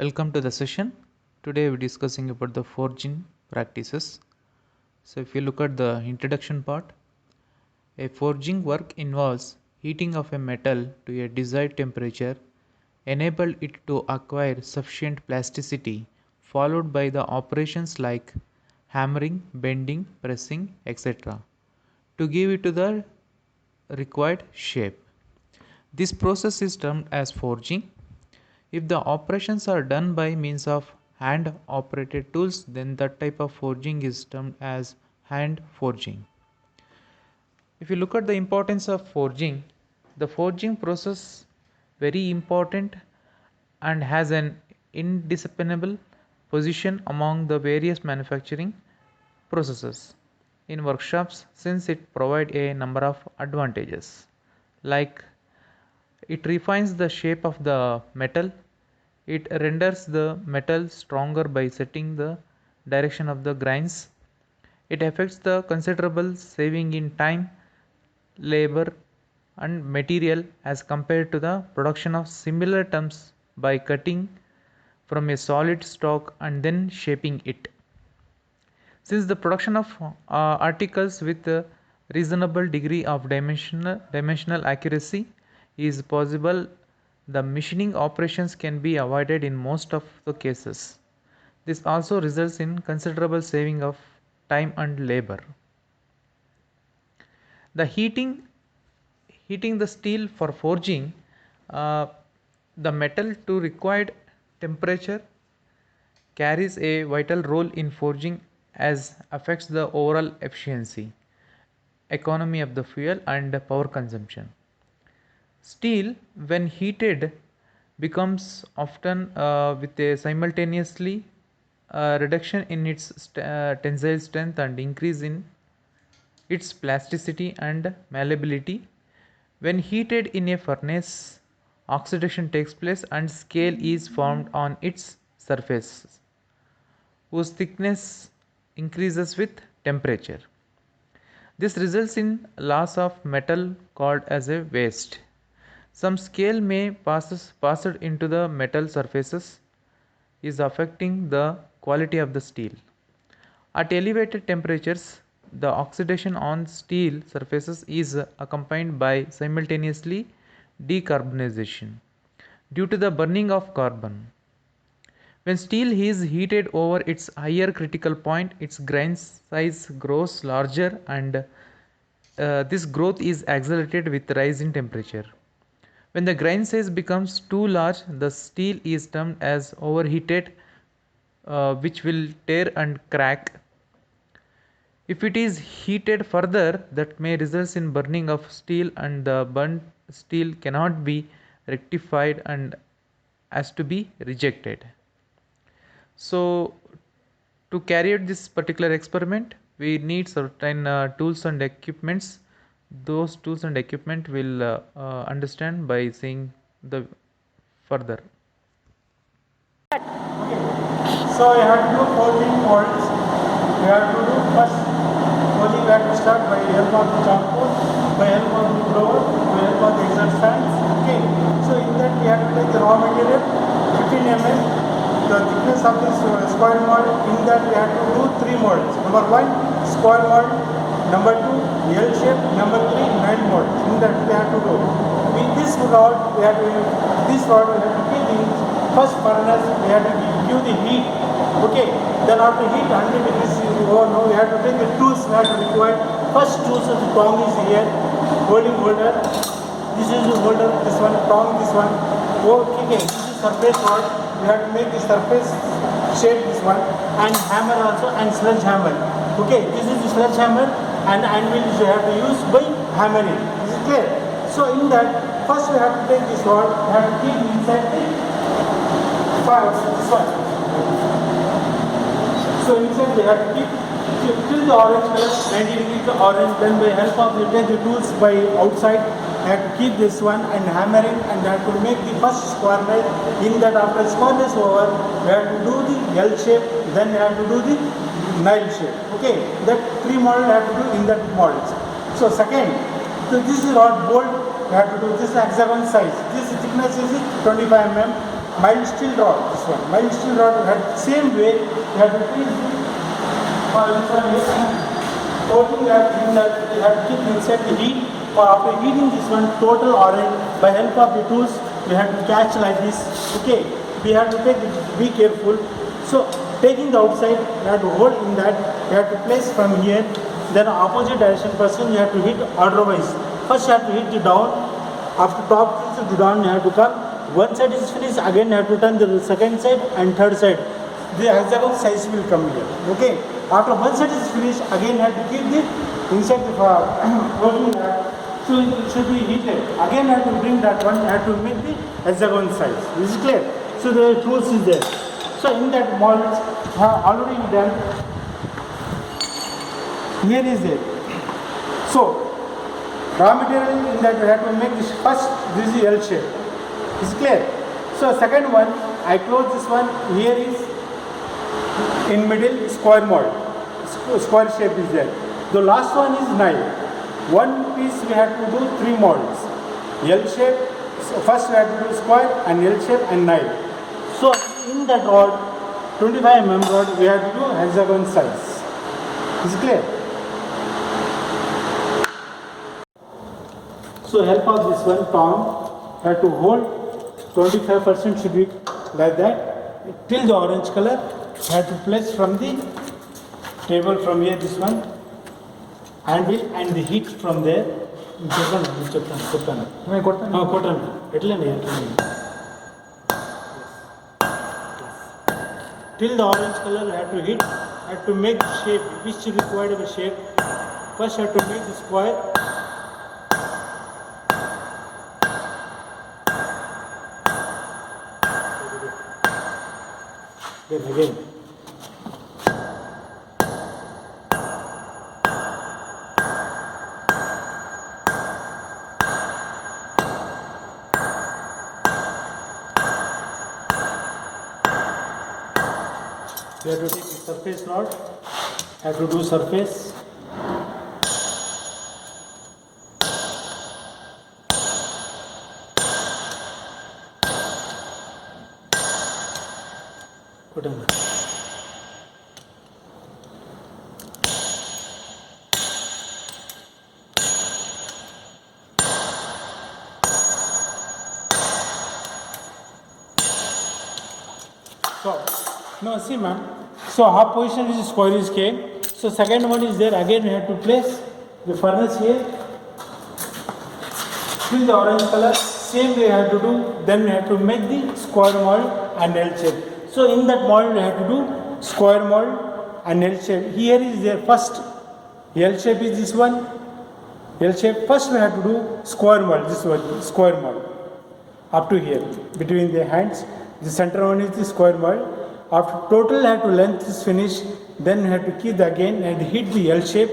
Welcome to the session. Today we're discussing about the forging practices. So if you look at the introduction part, a forging work involves heating of a metal to a desired temperature, enable it to acquire sufficient plasticity, followed by the operations like hammering, bending, pressing, etc. to give it to the required shape. This process is termed as forging. If the operations are done by means of hand operated tools, then that type of forging is termed as hand forging. If you look at the importance of forging, the forging process very important and has an indispensable position among the various manufacturing processes in workshops, since it provides a number of advantages, like it refines the shape of the metal. It renders the metal stronger by setting the direction of the grains. It affects the considerable saving in time, labor, and material as compared to the production of similar terms by cutting from a solid stock and then shaping it. Since the production of articles with a reasonable degree of dimensional accuracy is possible, the machining operations can be avoided in most of the cases. This also results in considerable saving of time and labor. The heating the steel for forging the metal to required temperature carries a vital role in forging as affects the overall efficiency, economy of the fuel and power consumption. Steel, when heated, becomes often with a simultaneously reduction in its tensile strength and increase in its plasticity and malleability. When heated in a furnace, oxidation takes place and scale is formed on its surface, whose thickness increases with temperature. This results in loss of metal called as a waste. Some scale may passed into the metal surfaces, is affecting the quality of the steel. At elevated temperatures, the oxidation on steel surfaces is accompanied by simultaneously decarbonization due to the burning of carbon. When steel is heated over its higher critical point, its grain size grows larger, and this growth is accelerated with rise in temperature. When the grain size becomes too large, the steel is termed as overheated, which will tear and crack. If it is heated further, that may result in burning of steel, and the burnt steel cannot be rectified and has to be rejected. So to carry out this particular experiment, we need certain tools and equipments. Those tools and equipment will understand by seeing the further. So we have to do forging molds. We have to do first forging. We have to start by help of the charcoal, by help of the blower, by help of the exhaust fans. Okay. So in that we have to take the raw material, 15 mm, the thickness of this square mold. In that we have to do 3 molds. Number 1, square mold. Number 2, L shape. Number 3, 9 mold. In that we have to do. With this rod, we have to keep the first furnace. We have to give the heat. Okay. Then after heat 100 degrees over, now we have to take the tools we have to require. First tools of the tong is here. Holding holder. This is the holder. This one tong. This one. Okay. This is surface rod. We have to make the surface shape. This one and hammer also and sledgehammer. Okay. This is the sledgehammer and anvil which we have to use by hammering. Is it clear? So in that, first we have to take this rod. We have to keep inside the fire. This one. So inside we have to keep till the orange color, 90 degrees to orange. Then by help of the tools by outside, I have to keep this one and hammering, and I have to make the first square. In that, after square is over, we have to do the L shape. Then we have to do the Nile shape. Okay, that 3 model I have to do in that models. So second, so this is rod bolt. We have to do this hexagon size. This thickness is 25 mm. Mild steel rod. this one. Mild steel rod had same way, you have to treat the this one is coating that in that you have to keep inside the heat. For after heating this one, total orange by help of the tools, we have to catch like this. Okay, we have to take it, be careful. So taking the outside, you have to hold in that, you have to place from here, then opposite direction person you have to hit order wise. First you have to hit the down, after top to the down you have to come. One side is finished, again you have to turn the second side and third side. The hexagon size will come here. Okay. After one side is finished, again you have to keep the inside the working that. So it should be heated. Again I have to bring that one, I have to make the hexagon size. This is clear. So the tools is there. So in that models have already done. Here is it. So raw material in that we have to make this first. This is L shape. Is clear. So second one, I close this one. Here is in middle square mold. Square shape is there. The last one is knife. One piece we have to do three models. L shape. So first we have to do square and L shape and knife. So in that rod, 25 mm rod, we have to do hexagon size. Is clear? So help of this one tongue, have to hold 25% should be like that till the orange color. Have to place from the table from here this one handle and the heat from there. Till the orange color have to hit, have to make the shape which required the shape. First have to make the square. Then again. You have to take the surface rod, have to do surface. Put on. So, no, see ma'am. So half position is square is came. So second one is there. Again we have to place the furnace here. Fill the orange color. Same we have to do. Then we have to make the square mold and L shape. So in that mold we have to do square mold and L shape. Here is their first L shape is this one. L shape. First we have to do square mold. This one square mold up to here between the hands. The center one is the square mold. After total have to length is finished, then have to keep the again and hit the L shape.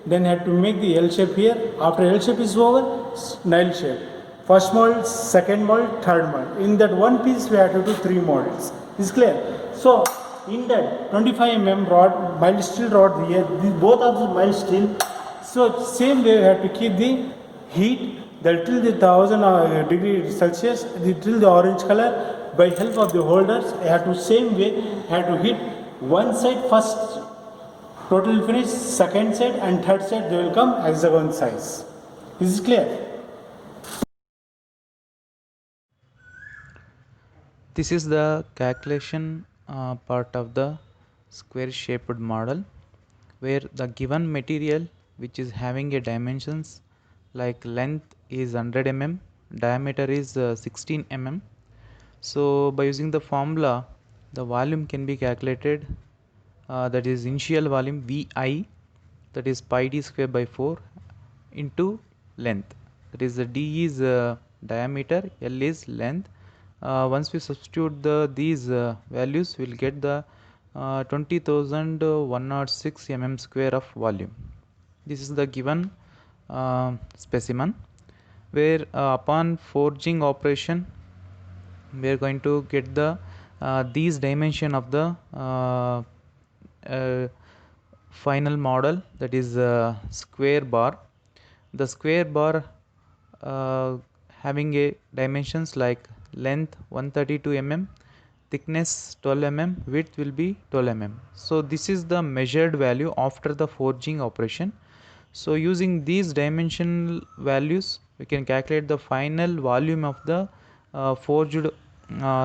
Then have to make the L shape here. After L shape is over, L shape. First mold, second mold, third mold. In that one piece we have to do three molds. Is clear? So in that 25 mm rod, mild steel rod here, both of the mild steel. So same way we have to keep the heat that till the 1000 degree Celsius, till the orange color. By help of the holders, I have to same way, I have to hit one side first, total finish, second side and third side, they will come hexagon size. This is clear? This is the calculation part of the square shaped model, where the given material which is having a dimensions like length is 100 mm, diameter is 16 mm. So by using the formula, the volume can be calculated, that is initial volume Vi, that is pi d square by 4 into length, that is the d is diameter, L is length. Once we substitute these values, we will get the 20,106 mm square of volume. This is the given specimen, where upon forging operation we are going to get the these dimension of the final model, that is square bar. The square bar having a dimensions like length 132 mm, thickness 12 mm, width will be 12 mm. So this is the measured value after the forging operation. So using these dimensional values, we can calculate the final volume of the forged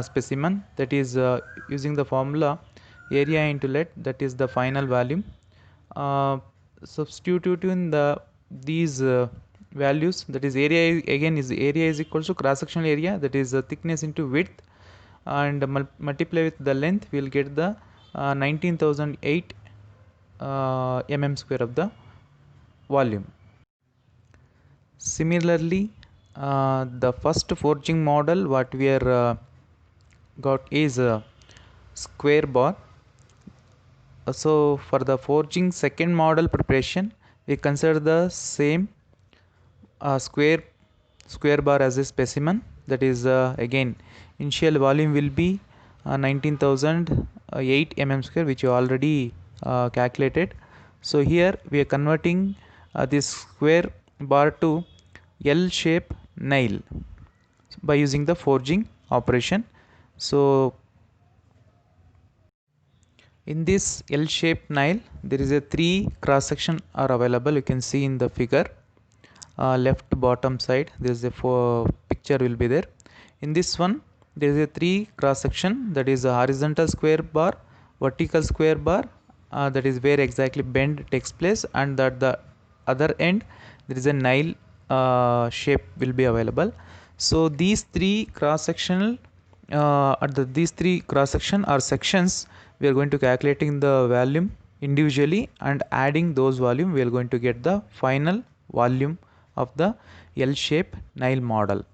specimen, that is using the formula area into let, that is the final volume. Substituting these values, that is area, again is area is equal to cross sectional area, that is thickness into width, and multiply with the length, we will get the 19,008 mm square of the volume. Similarly, the first forging model what we are got is a square bar. So for the forging second model preparation, we consider the same square bar as a specimen, that is again initial volume will be 19,008 mm square, which you already calculated. So here we are converting this square bar to L shape nail by using the forging operation. So in this L shaped nail, there is a 3 cross section are available. You can see in the figure, left bottom side there is a picture will be there. In this one there is a 3 cross section, that is a horizontal square bar, vertical square bar, that is where exactly bend takes place, and at the other end there is a nail shape will be available. So these 3 cross sectional these 3 cross section are sections, we are going to calculating the volume individually, and adding those volume we are going to get the final volume of the L shape nail model.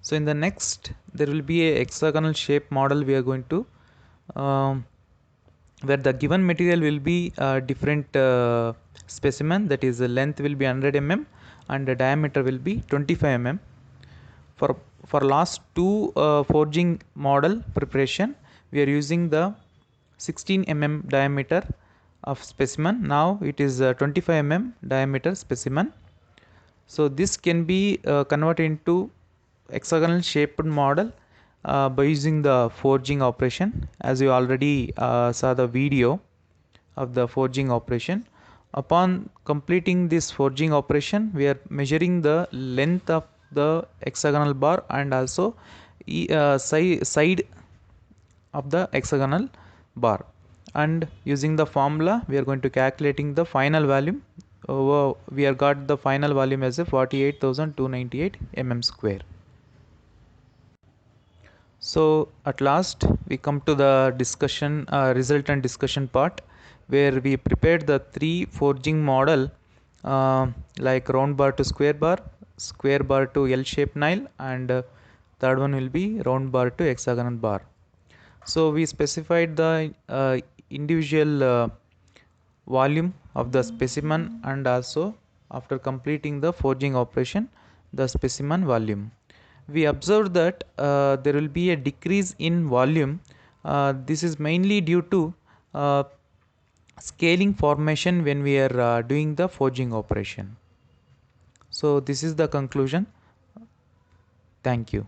So in the next there will be a hexagonal shape model we are going to where the given material will be different specimen, that is the length will be 100 mm and the diameter will be 25 mm. For last two forging model preparation, we are using the 16 mm diameter of specimen. Now it is 25 mm diameter specimen. So this can be converted into hexagonal shaped model by using the forging operation, as you already saw the video of the forging operation. Upon completing this forging operation, we are measuring the length of the hexagonal bar and also side of the hexagonal bar, and using the formula we are going to calculating the final volume. We have got the final volume as a 48,298 mm square. So at last we come to the discussion result and discussion part, where we prepared the 3 forging model like round bar to square bar to L shaped nail, and third one will be round bar to hexagonal bar. So we specified the individual volume of the specimen, and also after completing the forging operation the specimen volume. We observed that there will be a decrease in volume. This is mainly due to scaling formation when we are doing the forging operation. So this is the conclusion. Thank you.